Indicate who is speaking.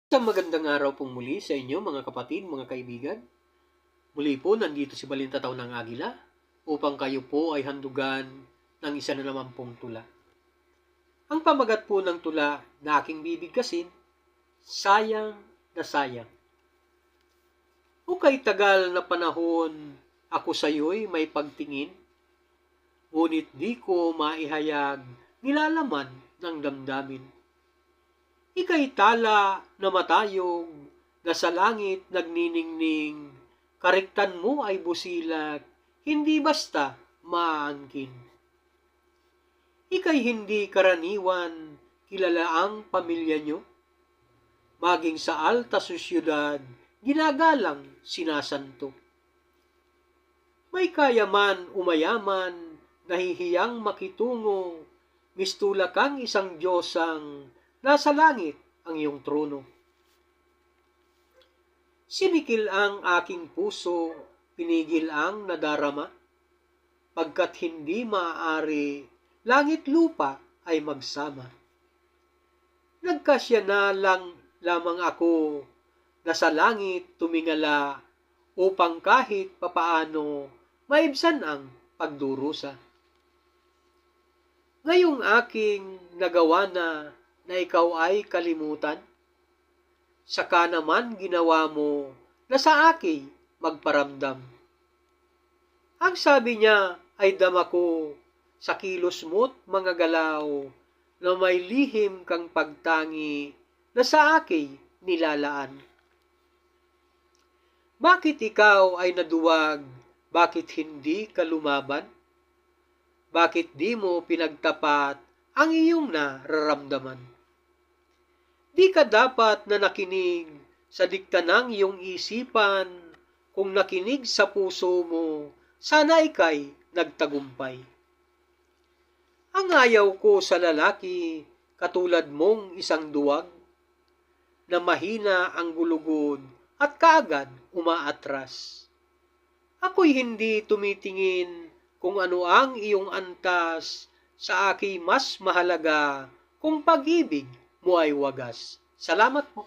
Speaker 1: Isang magandang araw pong muli sa inyo mga kapatid, mga kaibigan. Muli po nandito si Balintataw ng Agila upang kayo po ay handugan ng isa na naman pong tula. Ang pamagat po ng tula na aking bibigkasin, Sayang na Sayang. O kay tagal na panahon ako sa iyo'y may pagtingin, ngunit di ko maihayag nilalaman ng damdamin. Ika'y tala na matayog, na sa langit nagniningning, kariktan mo ay busilak, hindi basta maangkin. Ika'y hindi karaniwan, kilala ang pamilya nyo, maging sa alta sosyudad, ginagalang sinasanto. May kayaman umayaman, nahihiyang makitungo, mistula kang isang Diyosang nasa langit ang iyong trono. Sinikil ang aking puso, pinigil ang nadarama, pagkat hindi maaari, langit lupa ay magsama. Nagkasya na lamang ako na sa langit tumingala upang kahit papaano maibsan ang pagdurusa. Ngayong aking nagawa na ikaw ay kalimutan, saka naman ginawa mo na sa akin magparamdam. Ang sabi niya ay dama ko sa kilos mo't mga galaw na may lihim kang pagtangi na sa akin nilalaan. Bakit ikaw ay naduwag? Bakit hindi ka lumaban? Bakit di mo pinagtapat ang iyong nararamdaman? Di ka dapat na nakinig sa dikta ng iyong isipan. Kung nakinig sa puso mo, sana ika'y nagtagumpay. Ang ayaw ko sa lalaki, katulad mong isang duwag, na mahina ang gulugod at kaagad umaatras. Ako'y hindi tumitingin kung ano ang iyong antas, sa akin mas mahalaga kung pag-ibig mo ay wagas. Salamat po.